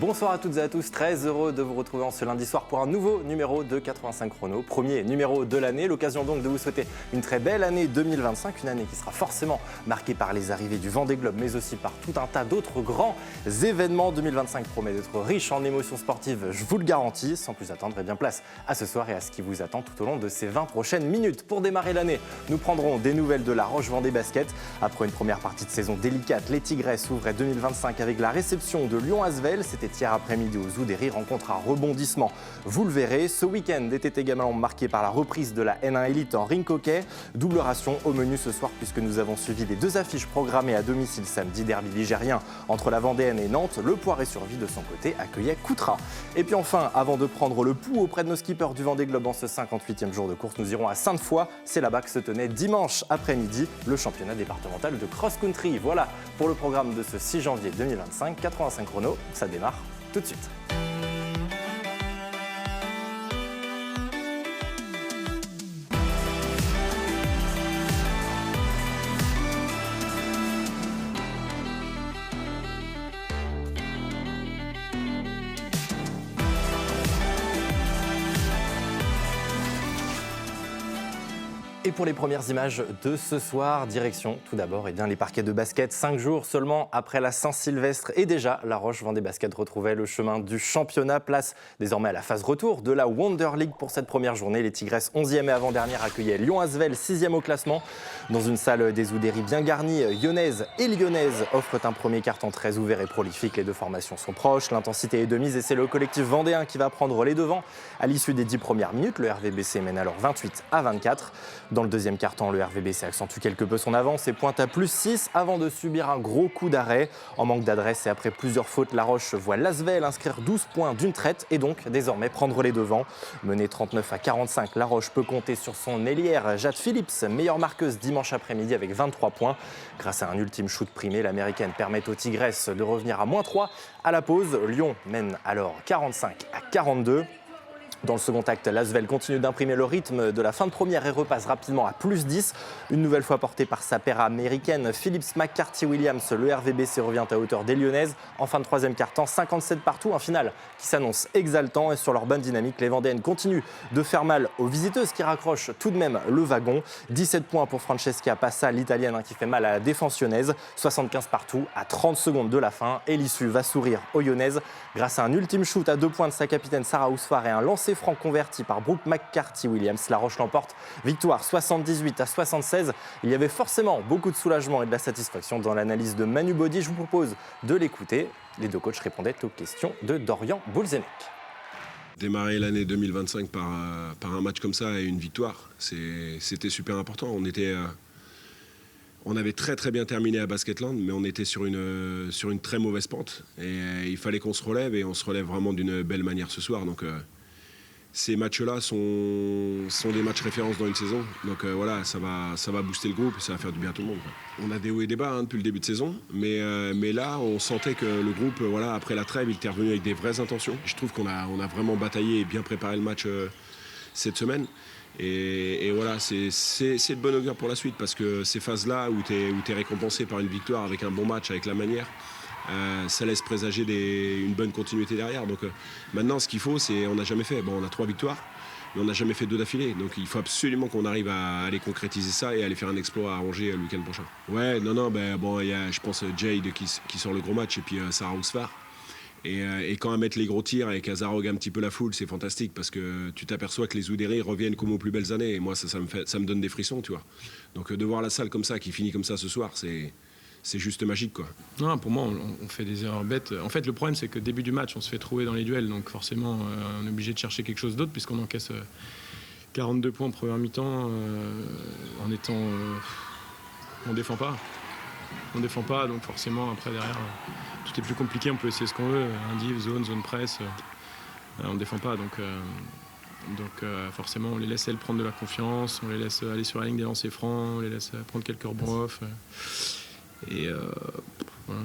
Bonsoir à toutes et à tous, très heureux de vous retrouver en ce lundi soir pour un nouveau numéro de 85 chrono, premier numéro de l'année, l'occasion donc de vous souhaiter une très belle année 2025, une année qui sera forcément marquée par les arrivées du Vendée Globe, mais aussi par tout un tas d'autres grands événements. 2025 promet d'être riche en émotions sportives, je vous le garantis. Sans plus attendre, et bien place à ce soir et à ce qui vous attend tout au long de ces 20 prochaines minutes. Pour démarrer l'année, nous prendrons des nouvelles de la Roche-Vendée Basket. Après une première partie de saison délicate, les Tigresses ouvraient 2025 avec la réception de Lyon-Asvel. C'était hier après-midi aux Oudéry, rencontre à rebondissement. Vous le verrez, ce week-end était également marqué par la reprise de la N1 Elite en ring hockey. Double ration au menu ce soir puisque nous avons suivi les deux affiches programmées à domicile samedi, derby ligérien entre la Vendéenne et Nantes. Le Poiré-sur-Vie de son côté accueillait Coutras. Et puis enfin, avant de prendre le pouls auprès de nos skippers du Vendée Globe en ce 58e jour de course, nous irons à Sainte-Foy. C'est là-bas que se tenait dimanche après-midi le championnat départemental de cross-country. Voilà pour le programme de ce 6 janvier 2025. 85 chrono, ça démarre tout de suite. Et pour les premières images de ce soir, direction tout d'abord les parquets de basket. 5 jours seulement après la Saint-Sylvestre et déjà la Roche-Vendée Basket retrouvait le chemin du championnat. Place désormais à la phase retour de la Wonder League pour cette première journée. Les Tigresses 11e et avant-dernière accueillaient Lyon-Asvel 6e au classement. Dans une salle des Oudéry bien garnie, Lyonnaise et Lyonnaise offrent un premier quart-temps très ouvert et prolifique. Les deux formations sont proches, l'intensité est de mise et c'est le collectif vendéen qui va prendre les devants. À l'issue des 10 premières minutes, le RVBC mène alors 28-24. Dans le deuxième quart-temps, le RVBC accentue quelque peu son avance et pointe à plus 6 avant de subir un gros coup d'arrêt. En manque d'adresse et après plusieurs fautes, La Roche voit l'Asvel inscrire 12 points d'une traite et donc désormais prendre les devants. Menée 39-45, La Roche peut compter sur son ailière Jade Phillips, meilleure marqueuse dimanche après-midi avec 23 points. Grâce à un ultime shoot primé, l'américaine permet aux Tigresses de revenir à -3 à la pause. Lyon mène alors 45-42. Dans le second acte, l'Asvel continue d'imprimer le rythme de la fin de première et repasse rapidement à plus 10. Une nouvelle fois portée par sa paire américaine, Phillips McCarthy-Williams, le RVBC revient à hauteur des Lyonnaises. En fin de troisième quart-temps, 57 partout, un final qui s'annonce exaltant. Et sur leur bonne dynamique, les Vendéennes continuent de faire mal aux visiteuses qui raccrochent tout de même le wagon. 17 points pour Francesca Passa, l'italienne qui fait mal à la défense lyonnaise. 75 partout à 30 secondes de la fin. Et l'issue va sourire aux Lyonnaises grâce à un ultime shoot à 2 points de sa capitaine Sarah Ousfar et un lancer franc converti par Brooke McCarthy-Williams. La Roche l'emporte. Victoire 78-76. Il y avait forcément beaucoup de soulagement et de la satisfaction dans l'analyse de Manu Body. Je vous propose de l'écouter. Les deux coachs répondaient aux questions de Dorian Boulzenek. Démarrer l'année 2025 par un match comme ça et une victoire, c'était super important. On avait très très bien terminé à Basketland, mais on était sur une très mauvaise pente. Et il fallait qu'on se relève, et on se relève vraiment d'une belle manière ce soir. Donc ces matchs-là sont des matchs références dans une saison. Donc voilà, ça va booster le groupe et ça va faire du bien à tout le monde, quoi. On a des hauts et des bas depuis le début de saison, mais là, on sentait que le groupe, après la trêve, il était revenu avec des vraies intentions. Je trouve qu'on a vraiment bataillé et bien préparé le match cette semaine. Et voilà, c'est de bon augure pour la suite, parce que ces phases-là où tu es récompensé par une victoire avec un bon match, avec la manière, ça laisse présager une bonne continuité derrière. Donc maintenant, ce qu'il faut, c'est, on n'a jamais fait. Bon, on a 3 victoires, mais on n'a jamais fait 2 d'affilée. Donc il faut absolument qu'on arrive à aller concrétiser ça et aller faire un exploit à Angers le week-end prochain. Ouais, il y a, je pense, Jade qui sort le gros match, et puis Sarah Ousfar. Et quand à mettre les gros tirs et qu'à zarogue un petit peu la foule, c'est fantastique, parce que tu t'aperçois que les Oudéry reviennent comme aux plus belles années. Et moi, ça me donne des frissons, tu vois. Donc de voir la salle comme ça, qui finit comme ça ce soir, c'est juste magique, quoi. Non, pour moi, on fait des erreurs bêtes. En fait, le problème, c'est que début du match, on se fait trouver dans les duels. Donc forcément, on est obligé de chercher quelque chose d'autre, puisqu'on encaisse 42 points en première mi-temps en étant... on défend pas. On défend pas, donc forcément, après, derrière, tout est plus compliqué. On peut essayer ce qu'on veut. Indiv, zone presse. On défend pas, donc forcément, on les laisse, elles, prendre de la confiance. On les laisse aller sur la ligne des lancers francs. On les laisse prendre quelques rebonds off. Et voilà.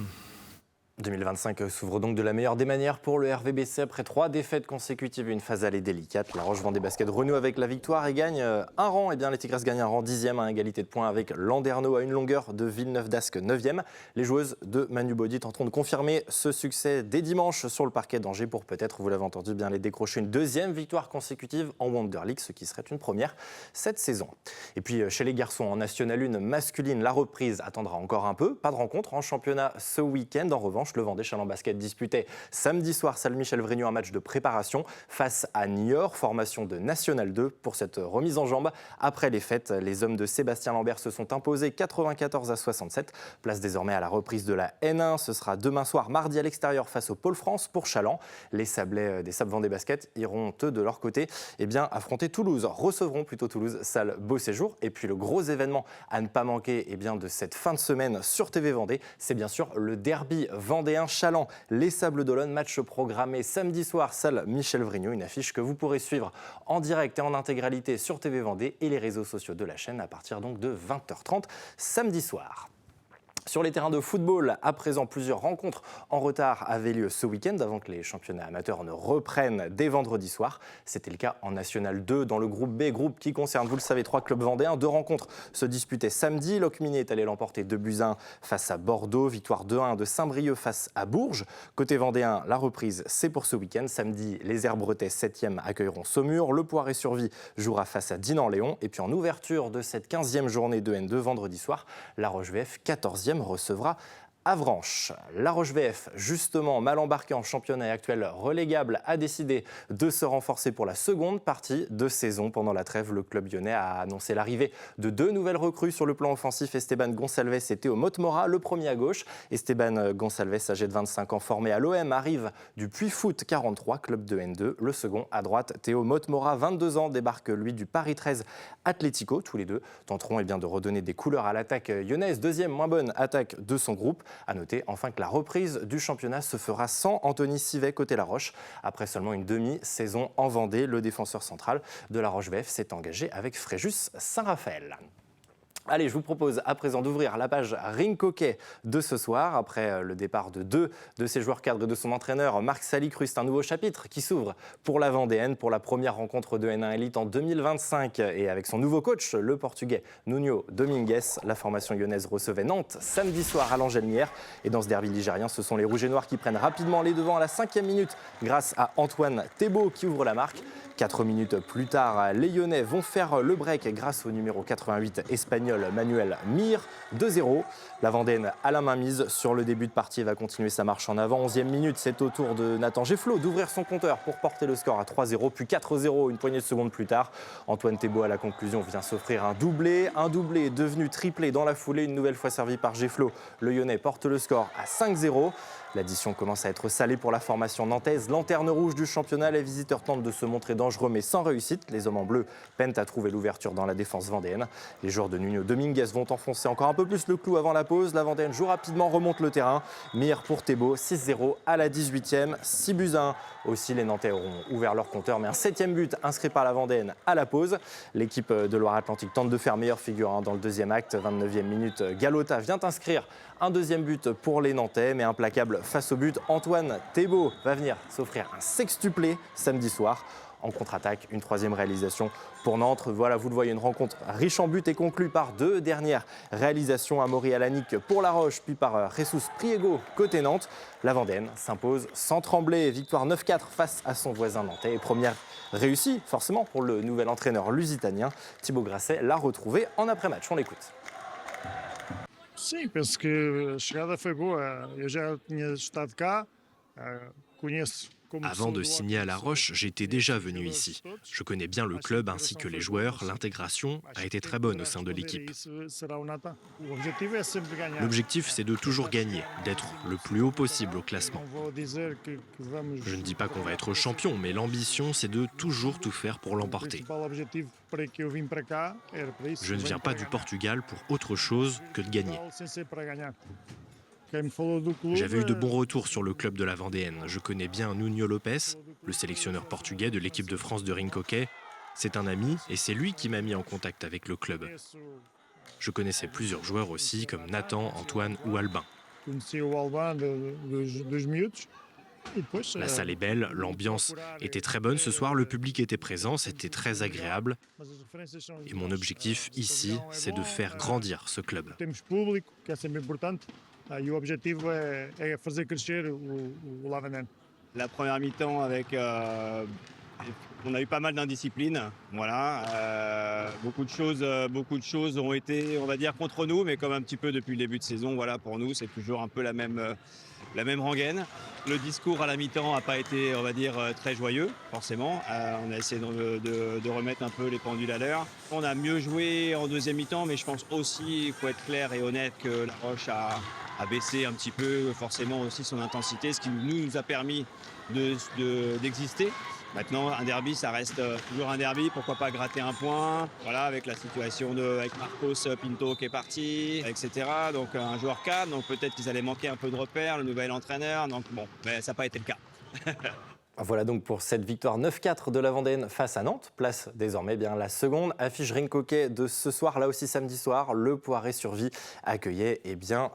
2025 s'ouvre donc de la meilleure des manières pour le RVBC après 3 défaites consécutives et une phase allée délicate. La Roche Vendée Basket renoue avec la victoire et gagne un rang. Et bien les Tigresses gagnent un rang 10e à égalité de points avec Landerneau à une longueur de Villeneuve d'Ascq 9e. Les joueuses de Manu Body tenteront de confirmer ce succès dès dimanche sur le parquet d'Angers pour peut-être, vous l'avez entendu, bien les décrocher une 2e victoire consécutive en Wonder League, ce qui serait une première cette saison. Et puis chez les garçons en National 1 masculine, la reprise attendra encore un peu. Pas de rencontre en championnat ce week-end. En revanche, le Vendée Challant Basket disputait samedi soir salle Michel Vrignon un match de préparation face à Niort, formation de National 2 pour cette remise en jambe. Après les fêtes, les hommes de Sébastien Lambert se sont imposés 94-67. Place désormais à la reprise de la N1. Ce sera demain soir, mardi à l'extérieur face au Pôle France pour Challant. Les Sablés des Sables Vendée Basket iront eux de leur côté affronter Toulouse, recevront plutôt Toulouse, salle Beau Séjour. Et puis le gros événement à ne pas manquer de cette fin de semaine sur TV Vendée, c'est bien sûr le derby vendéen Challant. Les Sables d'Olonne, match programmé samedi soir, salle Michel Vrignon, une affiche que vous pourrez suivre en direct et en intégralité sur TV Vendée et les réseaux sociaux de la chaîne à partir donc de 20h30 samedi soir. Sur les terrains de football, à présent, plusieurs rencontres en retard avaient lieu ce week-end avant que les championnats amateurs ne reprennent dès vendredi soir. C'était le cas en National 2 dans le groupe B, groupe qui concerne, vous le savez, 3 clubs vendéens. 2 rencontres se disputaient samedi. Locminé est allé l'emporter 2-1 face à Bordeaux. Victoire 2-1 de Saint-Brieuc face à Bourges. Côté vendéen, la reprise, c'est pour ce week-end. Samedi, les Herbretais 7e accueilleront Saumur. Le Poiré-sur-Vie jouera face à Dinan-Léon. Et puis en ouverture de cette 15e journée de N2 vendredi soir, la Roche VF 14e recevra Avranches. La Roche VF, justement mal embarquée en championnat et actuel relégable, a décidé de se renforcer pour la seconde partie de saison. Pendant la trêve, le club lyonnais a annoncé l'arrivée de 2 nouvelles recrues sur le plan offensif, Esteban Gonçalves et Théo Motmora, le premier à gauche. Esteban Gonçalves, âgé de 25 ans, formé à l'OM, arrive du Puy Foot 43, club de N2. Le second à droite, Théo Motmora, 22 ans, débarque lui du Paris 13 Atlético. Tous les deux tenteront de redonner des couleurs à l'attaque lyonnaise, deuxième moins bonne attaque de son groupe. À noter enfin que la reprise du championnat se fera sans Anthony Civet côté La Roche. Après seulement une demi-saison en Vendée, le défenseur central de La Roche VF s'est engagé avec Fréjus Saint-Raphaël. Allez, je vous propose à présent d'ouvrir la page Rink Hockey de ce soir. Après le départ de 2 de ses joueurs cadres et de son entraîneur, Marc Salikrust, c'est un nouveau chapitre qui s'ouvre pour la Vendéenne pour la première rencontre de N1 Elite en 2025. Et avec son nouveau coach, le Portugais Nuno Domingues, la formation lyonnaise recevait Nantes samedi soir à l'Angelière. Et dans ce derby ligérien, ce sont les Rouges et Noirs qui prennent rapidement les devants à la 5e minute grâce à Antoine Thébault qui ouvre la marque. 4 minutes plus tard, les Lyonnais vont faire le break grâce au numéro 88 espagnol Manuel Mir. 2-0. La Vendéenne a la main mise sur le début de partie et va continuer sa marche en avant. 11e minute, c'est au tour de Nathan Gefflot d'ouvrir son compteur pour porter le score à 3-0, puis 4-0 une poignée de secondes plus tard. Antoine Thébault à la conclusion vient s'offrir un doublé devenu triplé dans la foulée, une nouvelle fois servi par Gefflot. Le Lyonnais porte le score à 5-0. L'addition commence à être salée pour la formation nantaise. Lanterne rouge du championnat, les visiteurs tentent de se montrer dangereux mais sans réussite. Les hommes en bleu peinent à trouver l'ouverture dans la défense vendéenne. Les joueurs de Nuno Domingues vont enfoncer encore un peu plus le clou avant la pause. La Vendéenne joue rapidement, remonte le terrain. Mir pour Thébault, 6-0 à la 18e, 6-1. Aussi, les Nantais auront ouvert leur compteur, mais un 7e but inscrit par la Vendéenne à la pause. L'équipe de Loire-Atlantique tente de faire meilleure figure dans le deuxième acte. 29e minute, Galota vient inscrire un 2e but pour les Nantais, mais implacable face au but. Antoine Thébault va venir s'offrir un sextuplé samedi soir. En contre-attaque, une 3e réalisation pour Nantes. Voilà, vous le voyez, une rencontre riche en buts et conclue par 2 dernières réalisations. Amaury Alanic pour La Roche, puis par Jesus Priego côté Nantes. La Vendéenne s'impose sans trembler. Victoire 9-4 face à son voisin nantais. Et première réussie, forcément, pour le nouvel entraîneur lusitanien. Thibaut Grasset l'a retrouvé en après-match. On l'écoute. Sim, penso que a chegada foi boa. Eu já tinha estado cá, conheço. Avant de signer à La Roche, j'étais déjà venu ici. Je connais bien le club ainsi que les joueurs. L'intégration a été très bonne au sein de l'équipe. L'objectif, c'est de toujours gagner, d'être le plus haut possible au classement. Je ne dis pas qu'on va être champion, mais l'ambition, c'est de toujours tout faire pour l'emporter. Je ne viens pas du Portugal pour autre chose que de gagner. J'avais eu de bons retours sur le club de la Vendéenne. Je connais bien Nuno Lopes, le sélectionneur portugais de l'équipe de France de rink hockey. C'est un ami et c'est lui qui m'a mis en contact avec le club. Je connaissais plusieurs joueurs aussi, comme Nathan, Antoine ou Albin. conhecia o Alban dos miúdos. E depois, La salle est belle, l'ambiance était très bonne ce soir, le public était présent, c'était très agréable. Et mon objectif ici, c'est de faire grandir ce club. Temos público, que é sempre importante, e o objetivo é fazer crescer o Lavandene. La première mi-temps on a eu pas mal d'indiscipline, voilà. Beaucoup de choses ont été, on va dire, contre nous, mais comme un petit peu depuis le début de saison, voilà, pour nous, c'est toujours un peu la même rengaine. Le discours à la mi-temps n'a pas été, on va dire, très joyeux, forcément. On a essayé de remettre un peu les pendules à l'heure. On a mieux joué en deuxième mi-temps, mais je pense aussi, il faut être clair et honnête, que La Roche a baissé un petit peu, forcément aussi son intensité, ce qui nous a permis d'exister. Maintenant, un derby, ça reste toujours un derby. Pourquoi pas gratter un point, voilà, avec la situation avec Marcos Pinto qui est parti, etc. Donc un joueur cadre, donc peut-être qu'ils allaient manquer un peu de repères, le nouvel entraîneur. Donc bon, mais ça n'a pas été le cas. Voilà donc pour cette victoire 9-4 de la Vendéenne face à Nantes. Place désormais bien la seconde affiche Ringhockey de ce soir, là aussi samedi soir. Le Poiré-sur-Vie accueillait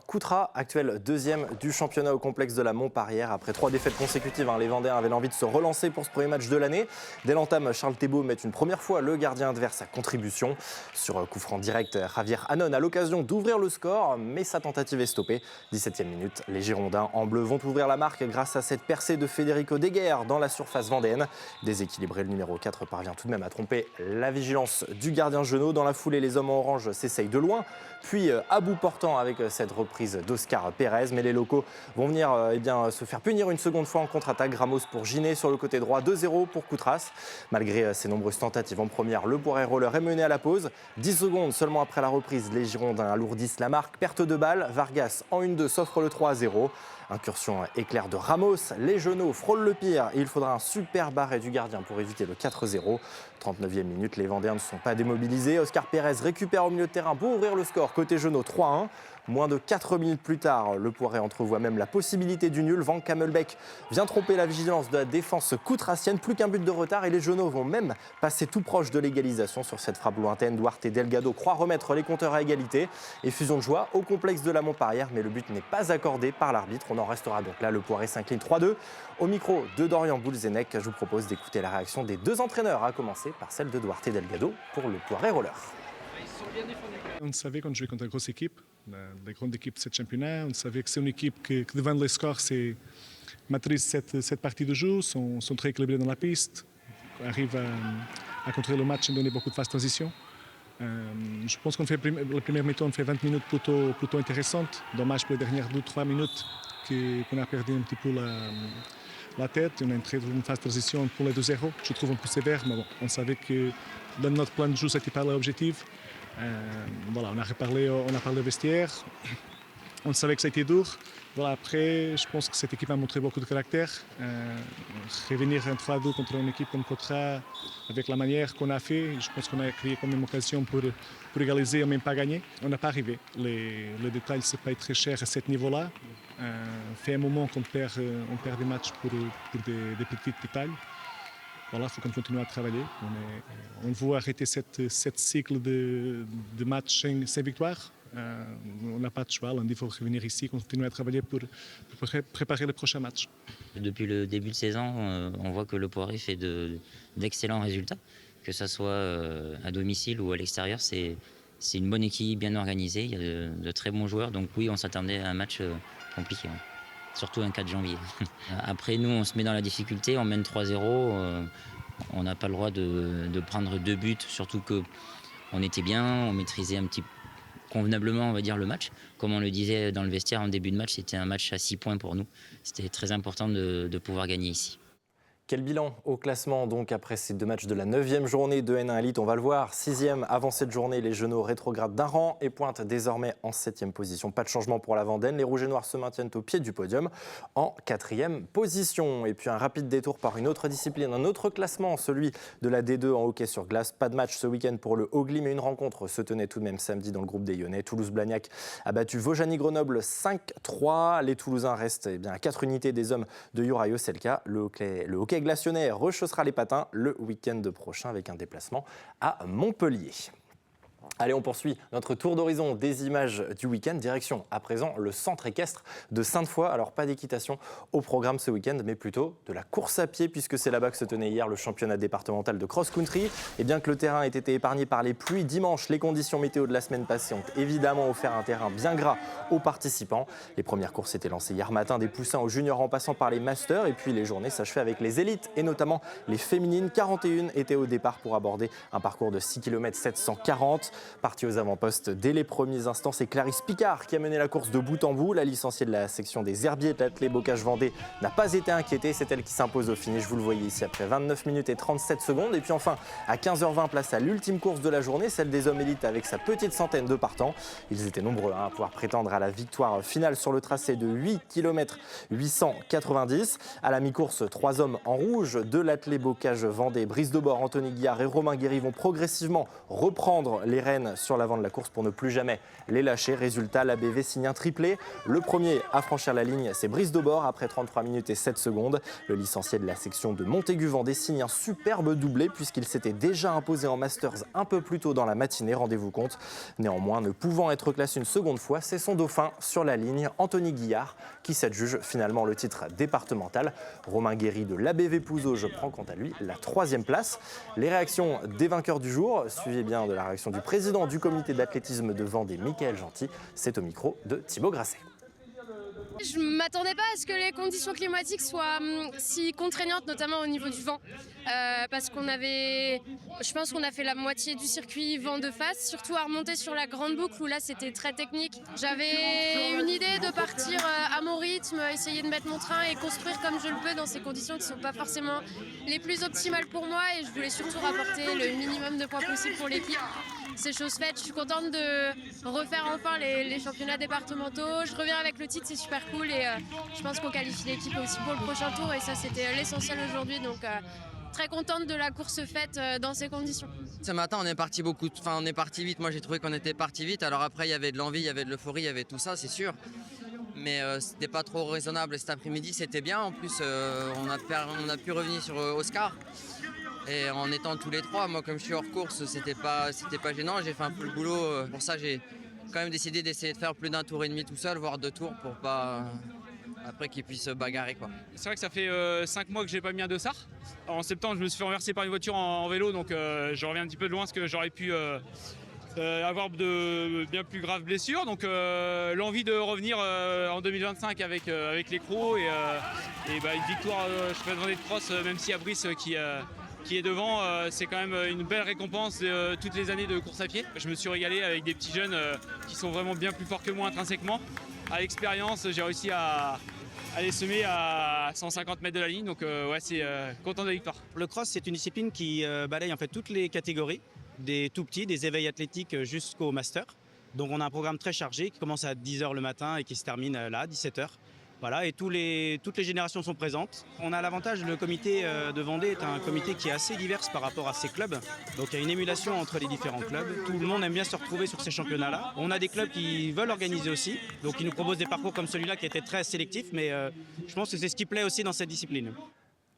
Coutras, actuel deuxième du championnat au complexe de la Montparière. Après 3 défaites consécutives, les Vendéens avaient l'envie de se relancer pour ce premier match de l'année. Dès l'entame, Charles Thébault met une première fois le gardien adverse à contribution. Sur coup franc direct, Javier Hanon a l'occasion d'ouvrir le score, mais sa tentative est stoppée. 17e minute, les Girondins en bleu vont ouvrir la marque grâce à cette percée de Federico Deguerre dans la surface vendéenne. Déséquilibré, le numéro 4 parvient tout de même à tromper la vigilance du gardien Genot. Dans la foulée, les hommes en orange s'essayent de loin, puis à bout portant avec cette reprise d'Oscar Pérez. Mais les locaux vont venir se faire punir une seconde fois en contre-attaque. Ramos pour Ginet sur le côté droit, 2-0 pour Coutras. Malgré ses nombreuses tentatives en première, le Poiré Roller est mené à la pause. 10 secondes seulement après la reprise, les Girondins alourdissent la marque. Perte de balle, Vargas en 1-2 s'offre le 3-0. Incursion éclair de Ramos, les Genoux frôlent le pire et il faudra un super arrêt du gardien pour éviter le 4-0. 39e minute, les Vendéens ne sont pas démobilisés. Oscar Pérez récupère au milieu de terrain pour ouvrir le score côté Genoux 3-1. Moins de 4 minutes plus tard, le Poiré entrevoit même la possibilité du nul. Van Kamelbeck vient tromper la vigilance de la défense coutrassienne. Plus qu'un but de retard et les Genoux vont même passer tout proche de l'égalisation sur cette frappe lointaine. Duarte et Delgado croient remettre les compteurs à égalité. Effusion de joie au complexe de la Montparière, mais le but n'est pas accordé par l'arbitre. On en restera donc là. Le Poiré s'incline 3-2. Au micro de Dorian Boulzenec, je vous propose d'écouter la réaction des deux entraîneurs, à commencer par celle de Duarte et Delgado pour le Poiré Roller. On savait qu'on jouait contre une grosse équipe, la grande équipe de ce championnat. On savait que c'est une équipe qui devant les scores, maîtrise cette partie de jeu, sont très équilibrés dans la piste, arrivent à contrôler le match et donner beaucoup de phases de transition. Je pense qu'on fait la première mi-temps, on fait 20 minutes plutôt intéressantes. Dommage pour les dernières 2-3 minutes qu'on a perdu un petit peu la tête. On a entré dans une phase de transition pour les 2-0. Je trouve un peu sévère, mais bon, on savait que dans notre plan de jeu, ce n'était pas l'objectif. Voilà, on a parlé au vestiaire. On savait que ça a été dur. Voilà, après, je pense que cette équipe a montré beaucoup de caractère. Revenir un 3-2 contre une équipe comme Coutras, avec la manière qu'on a fait, je pense qu'on a créé quand même une occasion pour égaliser et même pas gagner. On n'a pas arrivé. Les détails, ce n'est pas très cher à ce niveau-là. Fait un moment qu'on perd des matchs pour des petites détails. Voilà, il faut qu'on continue à travailler. On veut arrêter cette cycle de matchs sans victoire. On n'a pas de choix. Lundi, il faut revenir ici, continuer à travailler pour préparer le prochain match. Depuis le début de saison, on voit que le Poiré fait d'excellents résultats. Que ce soit à domicile ou à l'extérieur, c'est une bonne équipe, bien organisée. Il y a de très bons joueurs. Donc oui, on s'attendait à un match compliqué. Surtout un 4 janvier. Après, nous, on se met dans la difficulté, on mène 3-0. On n'a pas le droit de prendre 2 buts, surtout qu'on était bien, on maîtrisait un petit convenablement, on va dire, le match. Comme on le disait dans le vestiaire en début de match, c'était un match à 6 points pour nous. C'était très important de pouvoir gagner ici. Quel bilan au classement donc après ces 2 matchs de la 9e journée de N1 Elite? On va le voir, 6e avant cette journée, les Genoux rétrogradent d'un rang et pointent désormais en 7e position. Pas de changement pour la Vendéenne, les Rouges et Noirs se maintiennent au pied du podium en 4e position. Et puis un rapide détour par une autre discipline, un autre classement, celui de la D2 en hockey sur glace. Pas de match ce week-end pour le Haut-Gly, mais une rencontre se tenait tout de même samedi dans le groupe des Lyonnais. Toulouse-Blagnac a battu Vaujany-Grenoble 5-3. Les Toulousains restent à 4 unités des hommes de Jurajo Selka. Le hockey glacionnais rechaussera les patins le week-end prochain avec un déplacement à Montpellier. Allez, on poursuit notre tour d'horizon des images du week-end. Direction à présent le centre équestre de Sainte-Foy. Alors pas d'équitation au programme ce week-end, mais plutôt de la course à pied, puisque c'est là-bas que se tenait hier le championnat départemental de cross-country. Et bien que le terrain ait été épargné par les pluies dimanche, les conditions météo de la semaine passée ont évidemment offert un terrain bien gras aux participants. Les premières courses étaient lancées hier matin, des poussins aux juniors en passant par les masters. Et puis les journées s'achevaient avec les élites et notamment les féminines. 41 étaient au départ pour aborder un parcours de 6 km 740. Partie aux avant-postes dès les premiers instants, c'est Clarisse Picard qui a mené la course de bout en bout. La licenciée de la section des herbiers de l'athlé Bocage Vendée n'a pas été inquiétée. C'est elle qui s'impose au finish, vous le voyez ici, après 29 minutes et 37 secondes. Et puis enfin, à 15h20, place à l'ultime course de la journée, celle des hommes élites avec sa petite centaine de partants. Ils étaient nombreux à pouvoir prétendre à la victoire finale sur le tracé de 8 km 890. À la mi-course, 3 hommes en rouge de l'athlé Bocage Vendée, Brice Debord, Anthony Guillard et Romain Guéry vont progressivement reprendre les rênes sur l'avant de la course pour ne plus jamais les lâcher. Résultat, l'ABV signe un triplé. Le premier à franchir la ligne, c'est Brice Debord après 33 minutes et 7 secondes. Le licencié de la section de Montaigu-Vendée signe un superbe doublé puisqu'il s'était déjà imposé en Masters un peu plus tôt dans la matinée, rendez-vous compte. Néanmoins, ne pouvant être classé une seconde fois, c'est son dauphin sur la ligne, Anthony Guillard, qui s'adjuge finalement le titre départemental. Romain Guéry de l'ABV Pouzauges prend quant à lui la 3e place. Les réactions des vainqueurs du jour, suivez bien de la réaction du président du comité d'athlétisme de Vendée, Mickaël Gentil. C'est au micro de Thibaut Grasset. Je ne m'attendais pas à ce que les conditions climatiques soient si contraignantes, notamment au niveau du vent. Parce je pense qu'on a fait la moitié du circuit vent de face, surtout à remonter sur la grande boucle où là c'était très technique. J'avais une idée de partir à mon rythme, essayer de mettre mon train et construire comme je le peux dans ces conditions qui ne sont pas forcément les plus optimales pour moi. Et je voulais surtout rapporter le minimum de points possible pour l'équipe. C'est chose faite, je suis contente de refaire enfin les championnats départementaux. Je reviens avec le titre, c'est super cool et je pense qu'on qualifie l'équipe aussi pour le prochain tour et ça c'était l'essentiel aujourd'hui. Donc très contente de la course faite dans ces conditions. Ce matin on est parti vite, moi j'ai trouvé qu'on était parti vite. Alors après il y avait de l'envie, il y avait de l'euphorie, il y avait tout ça c'est sûr. Mais c'était pas trop raisonnable. Cet après-midi c'était bien, en plus on a pu revenir sur Oscar. Et en étant tous les trois, moi comme je suis hors course, c'était pas gênant, j'ai fait un peu le boulot. Pour ça j'ai quand même décidé d'essayer de faire plus d'un tour et demi tout seul, voire 2 tours pour pas après qu'ils puissent se bagarrer quoi. C'est vrai que ça fait 5 mois que j'ai pas mis un dossard. En septembre je me suis fait renverser par une voiture en vélo, donc je reviens un petit peu de loin parce que j'aurais pu avoir de bien plus graves blessures. Donc l'envie de revenir en 2025 avec l'écrou et une victoire championnat de cross, même s'il y a Brice qui est devant, c'est quand même une belle récompense de toutes les années de course à pied. Je me suis régalé avec des petits jeunes qui sont vraiment bien plus forts que moi intrinsèquement. À l'expérience, j'ai réussi à les semer à 150 mètres de la ligne, donc c'est content de la victoire. Le cross, c'est une discipline qui balaye en fait toutes les catégories, des tout petits, des éveils athlétiques jusqu'au master. Donc on a un programme très chargé qui commence à 10h le matin et qui se termine là, à 17h. Voilà, et toutes les générations sont présentes. On a l'avantage, le comité de Vendée est un comité qui est assez divers par rapport à ses clubs. Donc il y a une émulation entre les différents clubs. Tout le monde aime bien se retrouver sur ces championnats-là. On a des clubs qui veulent organiser aussi, donc ils nous proposent des parcours comme celui-là qui était très sélectif, mais je pense que c'est ce qui plaît aussi dans cette discipline.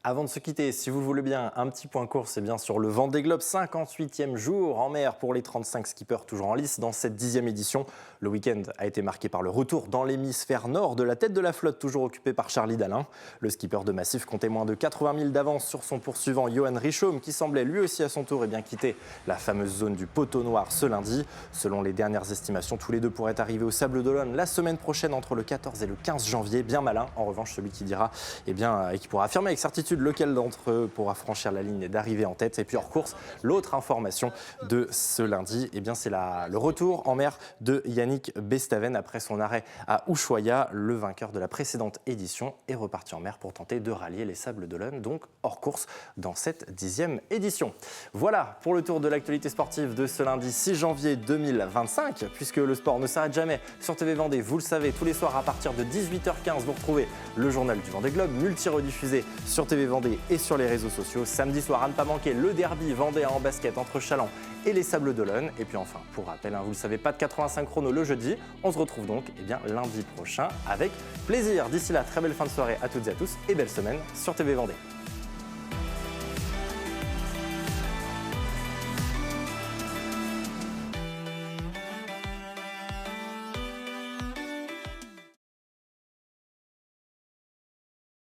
Avant de se quitter, si vous le voulez bien, un petit point course, c'est bien sur le Vendée Globe, 58e jour en mer pour les 35 skippers toujours en lice dans cette 10e édition. Le week-end a été marqué par le retour dans l'hémisphère nord de la tête de la flotte, toujours occupée par Charlie Dalin. Le skipper de Massif comptait moins de 80 000 d'avance sur son poursuivant Johan Richaume, qui semblait lui aussi à son tour quitter la fameuse zone du poteau noir ce lundi. Selon les dernières estimations, tous les deux pourraient arriver au Sable d'Olonne la semaine prochaine entre le 14 et le 15 janvier. Bien malin, en revanche, celui qui dira et qui pourra affirmer avec certitude lequel d'entre eux pourra franchir la ligne d'arrivée en tête. Et puis hors course, l'autre information de ce lundi, c'est le retour en mer de Yannick Bestaven après son arrêt à Ushuaia. Le vainqueur de la précédente édition est reparti en mer pour tenter de rallier les Sables d'Olonne, donc hors course dans cette 10e édition. Voilà pour le tour de l'actualité sportive de ce lundi 6 janvier 2025, puisque le sport ne s'arrête jamais sur TV Vendée. Vous le savez, tous les soirs à partir de 18h15, vous retrouvez le journal du Vendée Globe, multi-rediffusé sur TV Vendée et sur les réseaux sociaux. Samedi soir, à ne pas manquer, le derby vendéen en basket entre Challans et les Sables d'Olonne. Et puis enfin, pour rappel, vous le savez, pas de 85 chrono le jeudi. On se retrouve donc lundi prochain avec plaisir. D'ici là, très belle fin de soirée à toutes et à tous et belle semaine sur TV Vendée.